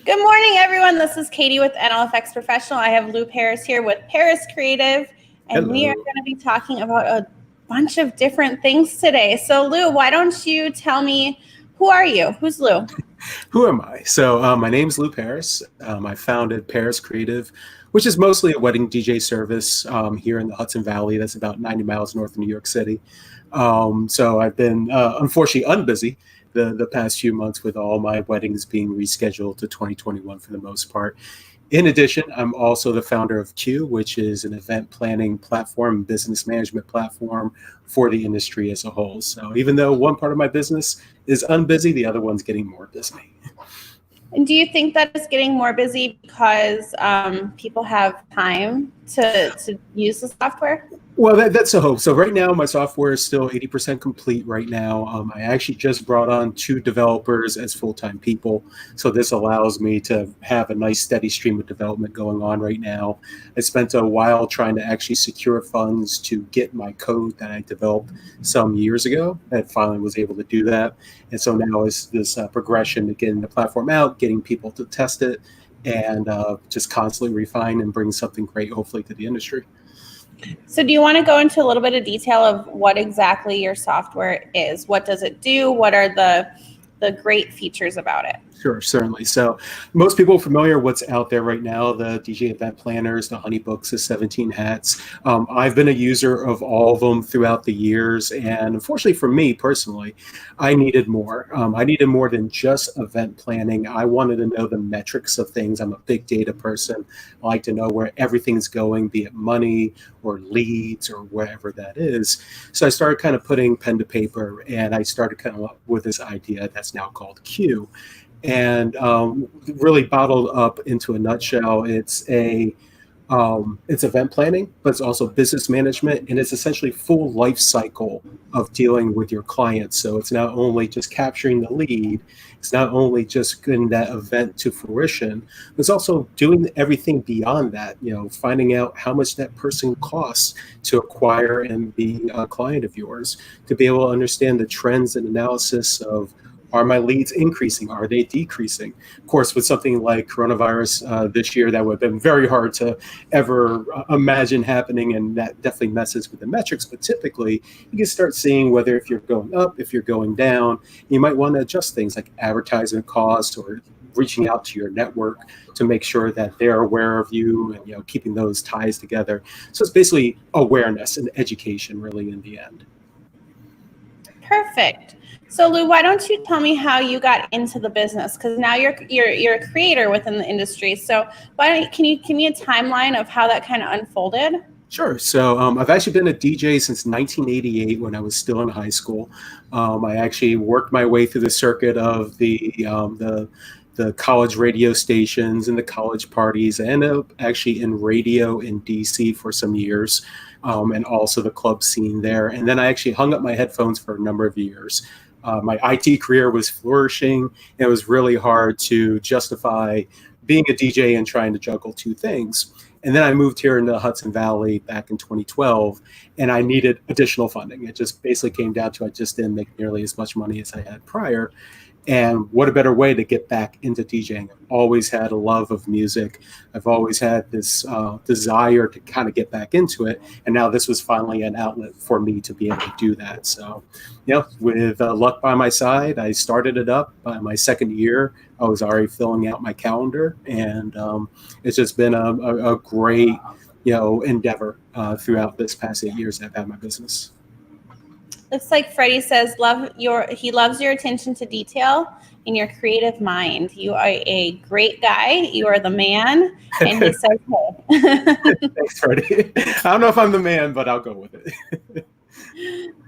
Good morning, everyone. This is Katie with NLFX Professional. I have Lou Paris here with Paris Creative, and Hello. we are going to be talking about a bunch of different things today. So, Lou, why don't you tell me, who are you? Who's Lou? Who am I? So my name's Lou Paris. I founded Paris Creative, which is mostly a wedding DJ service here in the Hudson Valley. That's about 90 miles north of New York City. So I've been unfortunately unbusy the past few months with all my weddings being rescheduled to 2021 for the most part. In addition, I'm also the founder of Q, which is an event planning platform, business management platform for the industry as a whole. So even though one part of my business is unbusy, the other one's getting more busy. And do you think that it's getting more busy because people have time to use the software? Well, that's a hope. So right now, my software is still 80% complete right now. I actually just brought on 2 developers as full-time people. So this allows me to have a nice steady stream of development going on right now. I spent a while trying to actually secure funds to get my code that I developed some years ago. I finally was able to do that. And so now is this progression to getting the platform out, getting people to test it, and just constantly refine and bring something great, hopefully, to the industry. So do you want to go into a little bit of detail of what exactly your software is? What does it do? What are the great features about it? Sure, certainly. So most people are familiar with what's out there right now, the DJ event planners, the Honeybooks, the 17 hats. I've been a user of all of them throughout the years. And unfortunately for me personally, I needed more. I needed more than just event planning. I wanted to know the metrics of things. I'm a big data person. I like to know where everything's going, be it money or leads or wherever that is. So I started kind of putting pen to paper, and I started kind of with this idea that's now called Q. And really bottled up into a nutshell, it's event planning, but it's also business management, and it's essentially full life cycle of dealing with your clients. So it's not only just capturing the lead, it's not only just getting that event to fruition, but it's also doing everything beyond that. Finding out how much that person costs to acquire and be a client of yours, to be able to understand the trends and analysis of, are my leads increasing? Are they decreasing? Of course, with something like coronavirus this year, that would have been very hard to ever imagine happening, and that definitely messes with the metrics. But typically, you can start seeing whether if you're going up, if you're going down. You might want to adjust things like advertisement costs or reaching out to your network to make sure that they're aware of you, and keeping those ties together. So it's basically awareness and education, really, in the end. Perfect. So Lou, why don't you tell me how you got into the business? Because now you're a creator within the industry. So can you give me a timeline of how that kind of unfolded? Sure. So I've actually been a DJ since 1988 when I was still in high school. I actually worked my way through the circuit of the college radio stations and the college parties. I ended up actually in radio in DC for some years, and also the club scene there. And then I actually hung up my headphones for a number of years. My IT career was flourishing. It was really hard to justify being a DJ and trying to juggle 2 things. And then I moved here into the Hudson Valley back in 2012, and I needed additional funding. It just basically came down to I just didn't make nearly as much money as I had prior. And what a better way to get back into DJing. I've always had a love of music. I've always had this desire to kind of get back into it. And now this was finally an outlet for me to be able to do that. So, with luck by my side, I started it up. By my second year, I was already filling out my calendar. And it's just been a great, endeavor throughout this past 8 years that I've had my business. Looks like Freddie says he loves your attention to detail and your creative mind. You are a great guy. You are the man. And he says, hey. Thanks, Freddie. I don't know if I'm the man, but I'll go with it.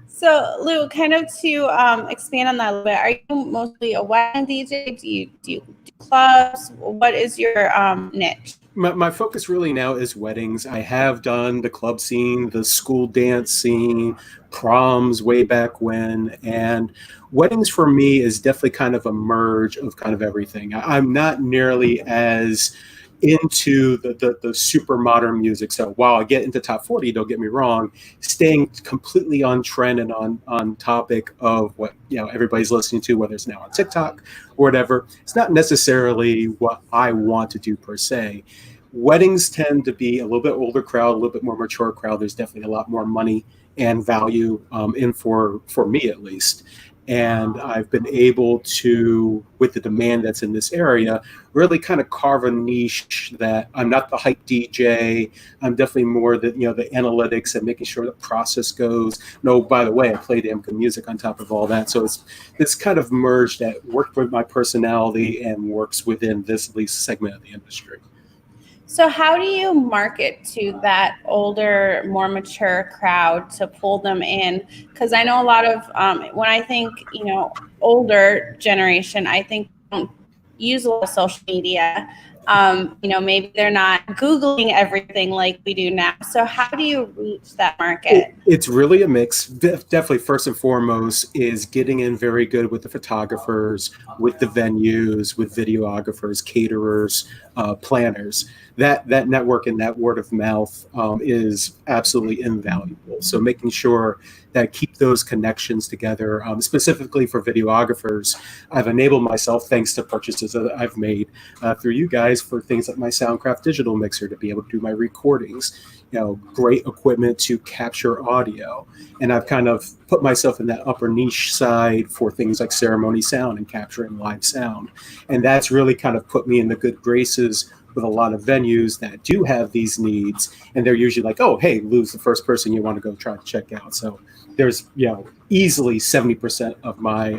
So Lou, kind of to expand on that a little bit, are you mostly a wedding DJ? Do you do clubs? What is your niche? My focus really now is weddings. I have done the club scene, the school dance scene, proms way back when, and weddings for me is definitely kind of a merge of kind of everything. I'm not nearly as into the super modern music. So while I get into top 40, don't get me wrong, staying completely on trend and on topic of what everybody's listening to, whether it's now on TikTok or whatever, it's not necessarily what I want to do per se. Weddings tend to be a little bit older crowd, a little bit more mature crowd. There's definitely a lot more money and value in for me at least. And I've been able to, with the demand that's in this area, really kind of carve a niche that I'm not the hype DJ. I'm definitely more the analytics and making sure the process goes. No, by the way, I play damn good music on top of all that. So it's kind of merged that worked with my personality and works within this at least segment of the industry. So how do you market to that older, more mature crowd to pull them in? Because I know a lot of, when I think, older generation, I think don't use a lot of social media. Maybe they're not Googling everything like we do now. So how do you reach that market? It's really a mix. Definitely, first and foremost, is getting in very good with the photographers, with the venues, with videographers, caterers, planners. That network and that word of mouth is absolutely invaluable. So making sure that keep those connections together, specifically for videographers, I've enabled myself, thanks to purchases that I've made through you guys, for things like my Soundcraft digital mixer to be able to do my recordings. Great equipment to capture audio. And I've kind of put myself in that upper niche side for things like ceremony sound and capturing live sound. And that's really kind of put me in the good graces with a lot of venues that do have these needs. And they're usually like, oh, hey, Lou's the first person you want to go try to check out. So there's, easily 70% of my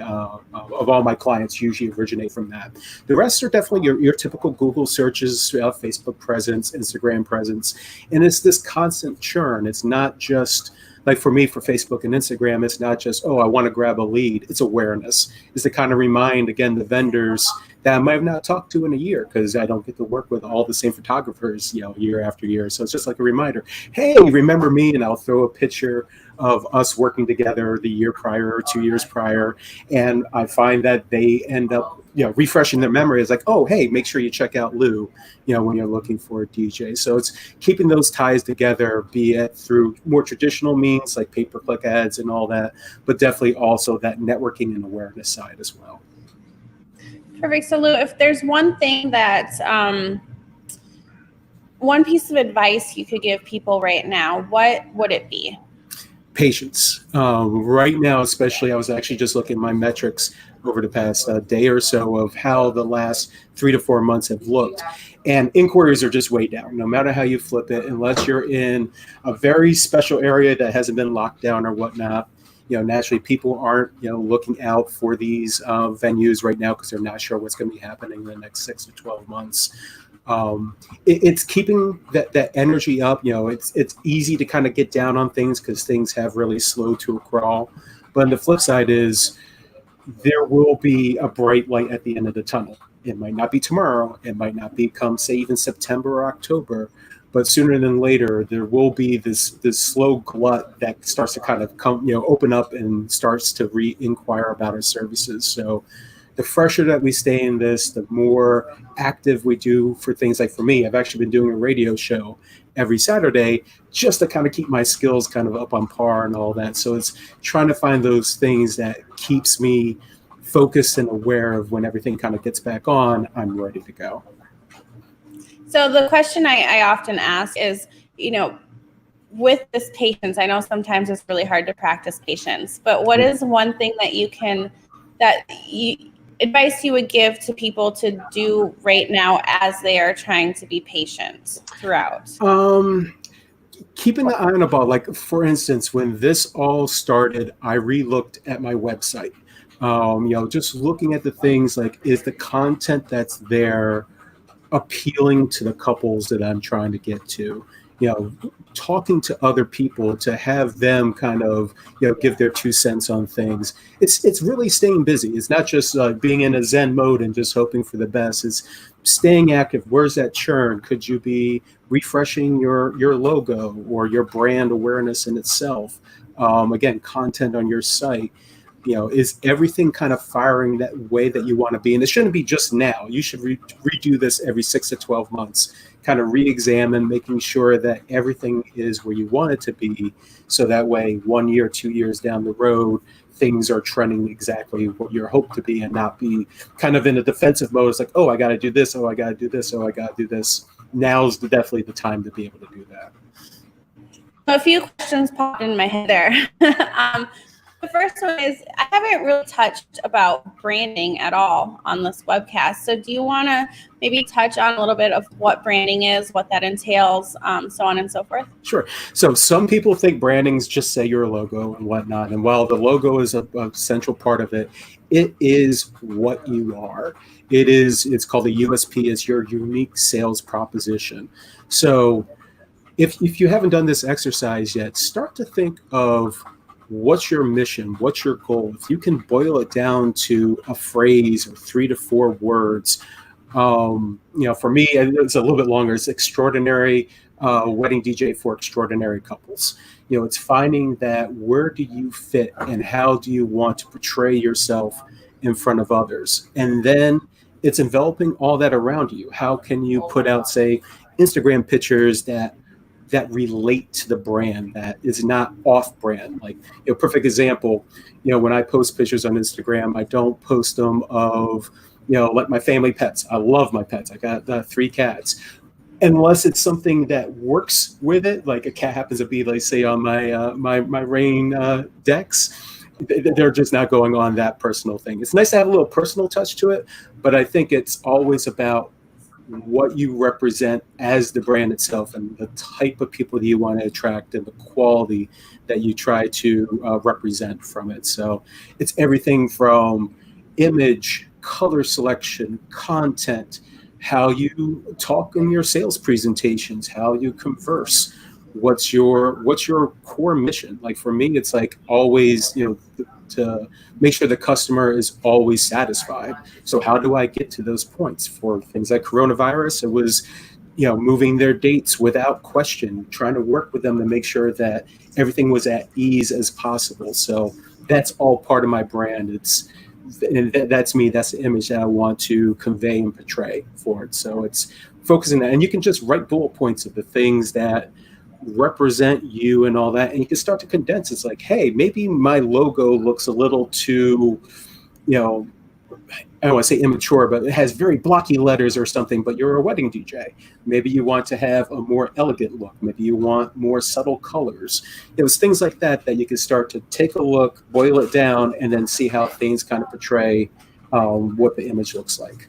of all my clients usually originate from that. The rest are definitely your typical Google searches, Facebook presence, Instagram presence, and it's this constant churn. It's not just like for me, for Facebook and Instagram, it's not just, oh, I want to grab a lead. It's awareness. It's to kind of remind, again, the vendors that I might have not talked to in a year because I don't get to work with all the same photographers, year after year. So it's just like a reminder, hey, remember me? And I'll throw a picture of us working together the year prior or 2 years prior. And I find that they end up, refreshing their memory. It's like, oh, hey, make sure you check out Lou, when you're looking for a DJ. So it's keeping those ties together, be it through more traditional means like pay-per-click ads and all that, but definitely also that networking and awareness side as well. Perfect. So Lou, if there's one thing that, one piece of advice you could give people right now, what would it be? Patience. Right now, especially, I was actually just looking at my metrics over the past day or so of how the last 3 to 4 months have looked. And inquiries are just way down, no matter how you flip it, unless you're in a very special area that hasn't been locked down or whatnot. Naturally, people aren't, looking out for these venues right now because they're not sure what's going to be happening in the next 6 to 12 months. It's keeping that energy up. It's easy to kind of get down on things because things have really slowed to a crawl. But the flip side is there will be a bright light at the end of the tunnel. It might not be tomorrow. It might not be come, say, even September or October. But sooner than later, there will be this slow glut that starts to kind of come, open up and starts to re-inquire about our services. So the fresher that we stay in this, the more active we do for things like, for me, I've actually been doing a radio show every Saturday just to kind of keep my skills kind of up on par and all that. So it's trying to find those things that keeps me focused and aware of when everything kind of gets back on, I'm ready to go. So the question I often ask is, with this patience, I know sometimes it's really hard to practice patience, but what is one thing that advice you would give to people to do right now as they are trying to be patient throughout? Keeping the eye on the ball. Like, for instance, when this all started, I re-looked at my website. Just looking at the things like, is the content that's there appealing to the couples that I'm trying to get to? Talking to other people to have them kind of, give their 2 cents on things. It's really staying busy. It's not just being in a Zen mode and just hoping for the best. It's staying active. Where's that churn? Could you be refreshing your logo or your brand awareness in itself? Again, content on your site. is everything kind of firing that way that you want to be? And it shouldn't be just now. You should redo this every 6 to 12 months, kind of re-examine, making sure that everything is where you want it to be. So that way, 1 year, 2 years down the road, things are trending exactly what you're hoped to be, and not be kind of in a defensive mode. It's like, oh, I got to do this. Oh, I got to do this. Oh, I got to do this. Now's definitely the time to be able to do that. A few questions popped in my head there. The first one is, I haven't really touched about branding at all on this webcast. So do you want to maybe touch on a little bit of what branding is, what that entails, so on and so forth? Sure. So some people think branding is just say your logo and whatnot. And while the logo is a central part of it, it is what you are. It's called a USP. It's your unique sales proposition. So if you haven't done this exercise yet, start to think of what's your mission, what's your goal. If you can boil it down to a phrase or 3 to 4 words, for me, it's a little bit longer. It's extraordinary wedding DJ for extraordinary couples. It's finding that where do you fit and how do you want to portray yourself in front of others? And then it's enveloping all that around you. How can you put out, say, Instagram pictures that relate to the brand, that is not off brand? Like, perfect example, when I post pictures on Instagram, I don't post them of, like my family pets. I love my pets. I got 3 cats. Unless it's something that works with it, like a cat happens to be, like, say, on my rain decks, they're just not going on that personal thing. It's nice to have a little personal touch to it, but I think it's always about what you represent as the brand itself, and the type of people that you want to attract, and the quality that you try to represent from it. So it's everything from image, color selection, content, how you talk in your sales presentations, how you converse, what's your core mission. Like for me, it's like always, to make sure the customer is always satisfied. So how do I get to those points? For things like coronavirus, it was, moving their dates without question, trying to work with them to make sure that everything was at ease as possible. So that's all part of my brand. That's me. That's the image that I want to convey and portray for it. So it's focusing on that. And you can just write bullet points of the things that represent you and all that, and you can start to condense. It's like, hey, maybe my logo looks a little too, I don't want to say immature, but it has very blocky letters or something, but you're a wedding DJ. Maybe you want to have a more elegant look. Maybe you want more subtle colors. It was things like that you can start to take a look, boil it down, and then see how things kind of portray what the image looks like.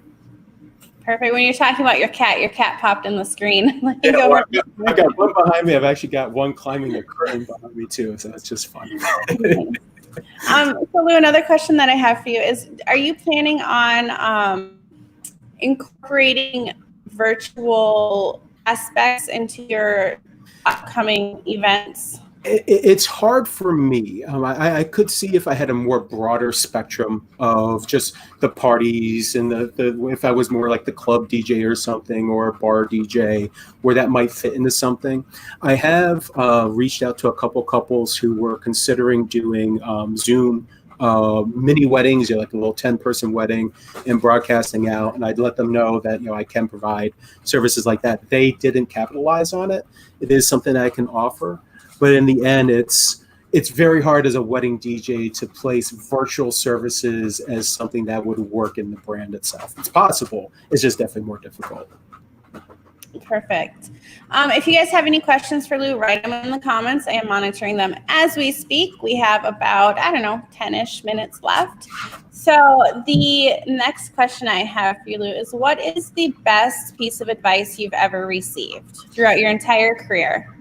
Perfect. When you're talking about your cat popped in the screen. I got one behind me. I've actually got one climbing the curtain behind me too, so that's just fun. So Lou, another question that I have for you is, are you planning on incorporating virtual aspects into your upcoming events? It's hard for me. I could see if I had a more broader spectrum of just the parties, and if I was more like the club DJ or something, or a bar DJ, where that might fit into something. I have reached out to a couple couples who were considering doing Zoom mini weddings, like a little 10-person wedding, and broadcasting out. And I'd let them know that I can provide services like that. They didn't capitalize on it. It is something that I can offer. But in the end, it's very hard as a wedding DJ to place virtual services as something that would work in the brand itself. It's possible. It's just definitely more difficult. Perfect. If you guys have any questions for Lou, write them in the comments. I am monitoring them as we speak. We have about, 10-ish minutes left. So the next question I have for you, Lou, is what is the best piece of advice you've ever received throughout your entire career?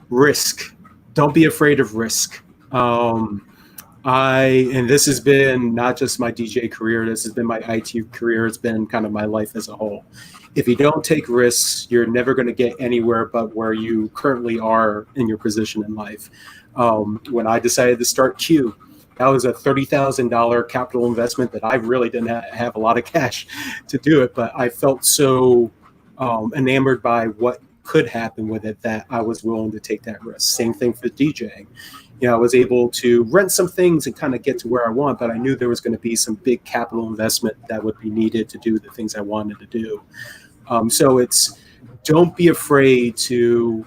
Risk. Don't be afraid of risk. And this has been not just my DJ career, this has been my IT career, it's been kind of my life as a whole. If you don't take risks, you're never going to get anywhere but where you currently are in your position in life. When I decided to start Q, that was a $30,000 capital investment that I really didn't have a lot of cash to do it, but I felt so enamored by what could happen with it that I was willing to take that risk. Same thing for DJing. I was able to rent some things and kind of get to where I want, but I knew there was going to be some big capital investment that would be needed to do the things I wanted to do. So don't be afraid to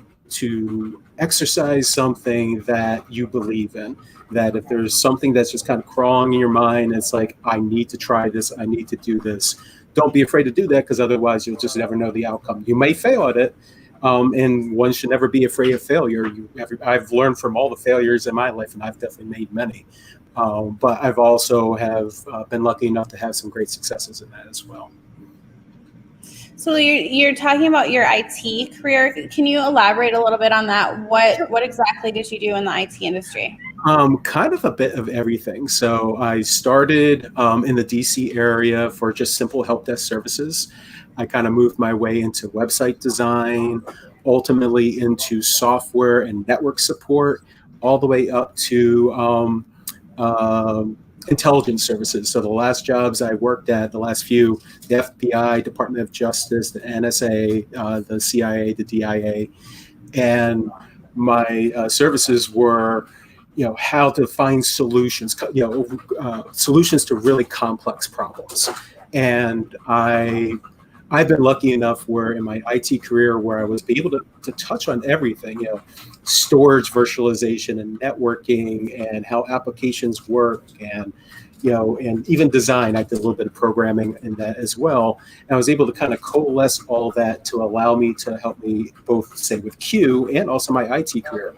exercise something that you believe in. That if there's something that's just kind of crawling in your mind, it's like, I need to try this, I need to do this. Don't be afraid to do that, because otherwise you'll just never know the outcome. You may fail at it, and one should never be afraid of failure. I've learned from all the failures in my life, and I've definitely made many. But I've also been lucky enough to have some great successes in that as well. So you're talking about your IT career. Can you elaborate a little bit on that? What exactly did you do in the IT industry? Kind of a bit of everything. So I started in the DC area for just simple help desk services. I kind of moved my way into website design, ultimately into software and network support, all the way up to intelligence services. So the last jobs I worked at, the last few, the FBI, Department of Justice, the NSA, the CIA, the DIA, and my services were, how to find solutions, solutions to really complex problems. And I've been lucky enough where in my IT career where I was able to touch on everything, storage virtualization and networking and how applications work, and and even design. I did a little bit of programming in that as well. And I was able to kind of coalesce all that to allow me to help me both, say, with Q and also my IT career.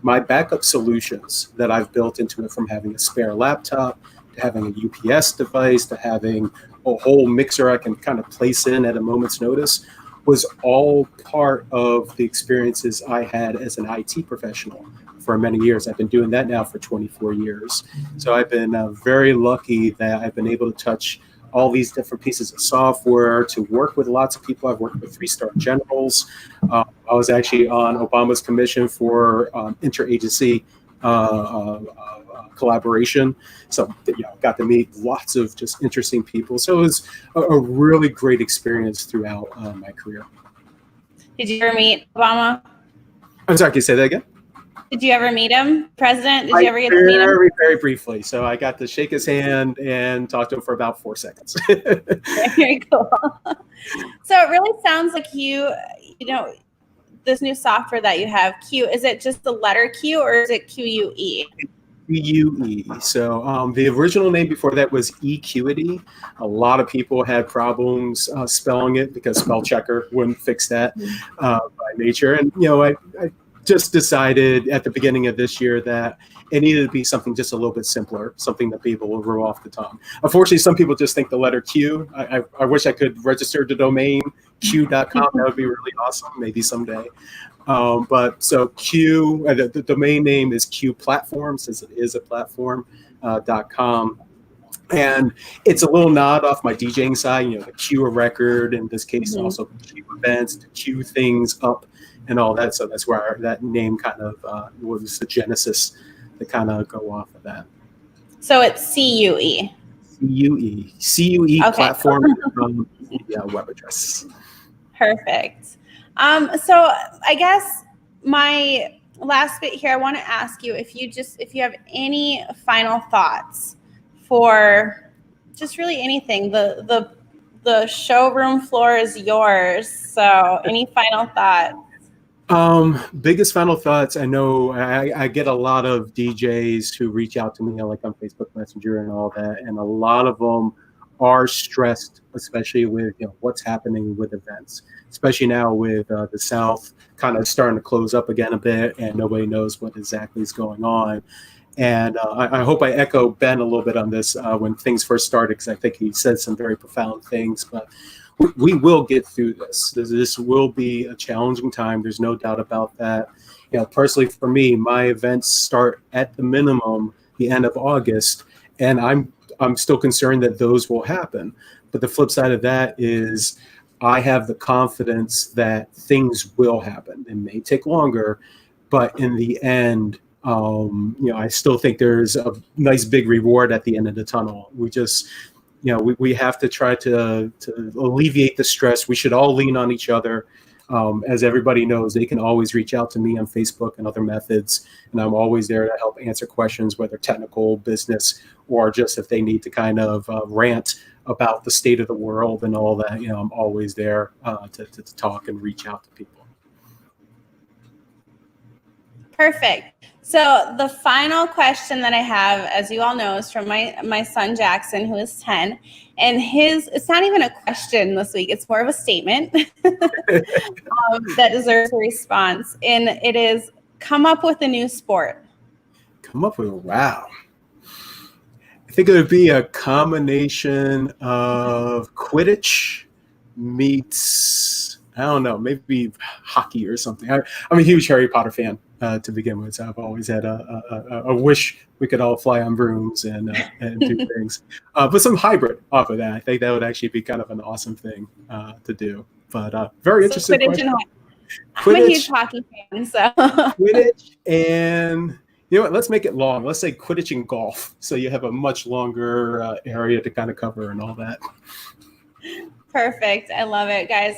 My backup solutions that I've built into it, from having a spare laptop to having a UPS device to having a whole mixer I can kind of place in at a moment's notice, was all part of the experiences I had as an IT professional for many years. I've been doing that now for 24 years. So I've been very lucky that I've been able to touch all these different pieces of software, to work with lots of people. I've worked with 3-star generals. I was actually on Obama's commission for interagency collaboration. So got to meet lots of just interesting people. So it was a really great experience throughout my career. Did you ever meet Obama? I'm sorry, can you say that again? Did you ever meet him, President? Did you ever get to meet him? Very, very briefly. So I got to shake his hand and talk to him for about 4 seconds. Very cool. So it really sounds like this new software that you have, Q, is it just the letter Q or is it QUE? QUE. So the original name before that was eQuity. A lot of people had problems spelling it because spell checker wouldn't fix that by nature. And, I just decided at the beginning of this year that it needed to be something just a little bit simpler, something that people will roll off the tongue. Unfortunately, some people just think the letter Q. I wish I could register the domain q.com. That would be really awesome, maybe someday. But so Q, the domain name is Q Platform, since it is a platform, .com. And it's a little nod off my DJing side, the Q a record, in this case, also Q events, to Q things up and all that. So that's where that name kind of was the genesis to kind of go off of that. So it's CUE. CUE Okay. Platform web address. Perfect. So I guess my last bit here, I want to ask you if you have any final thoughts for just really anything. The showroom floor is yours. So any final thoughts? Biggest final thoughts. I know I get a lot of DJs who reach out to me, like on Facebook Messenger and all that, and a lot of them are stressed, especially with what's happening with events, especially now with the South kind of starting to close up again a bit, and nobody knows what exactly is going on. And I hope I echo Ben a little bit on this when things first started, because I think he said some very profound things. But we will get through this. This will be a challenging time. There's no doubt about that. Personally for me, my events start at the minimum the end of August, and I'm still concerned that those will happen. But the flip side of that is I have the confidence that things will happen. It may take longer, but in the end, I still think there's a nice big reward at the end of the tunnel. We just, we have to try to alleviate the stress. We should all lean on each other. As everybody knows, they can always reach out to me on Facebook and other methods, and I'm always there to help answer questions, whether technical, business, or just if they need to kind of rant about the state of the world and all that. I'm always there to talk and reach out to people. Perfect. So the final question that I have, as you all know, is from my son Jackson, who is 10. And it's not even a question this week. It's more of a statement that deserves a response. And it is, come up with a new sport. Come up with, wow. I think it would be a combination of Quidditch meets, I don't know, maybe hockey or something. I'm a huge Harry Potter fan to begin with, so I've always had a wish we could all fly on brooms and do things. But some hybrid off of that. I think that would actually be kind of an awesome thing to do. But very interesting question. I'm a huge hockey fan, so. Quidditch and... You know what? Let's make it long. Let's say Quidditch and golf, so you have a much longer area to kind of cover and all that. Perfect. I love it, guys.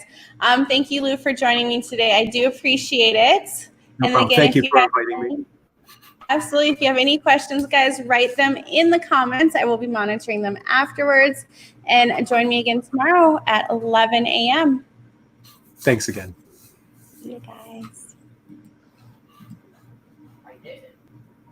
Thank you, Lou, for joining me today. I do appreciate it. No problem. Again, thank you for inviting me. Absolutely. If you have any questions, guys, write them in the comments. I will be monitoring them afterwards. And join me again tomorrow at 11 a.m. Thanks again. See you guys.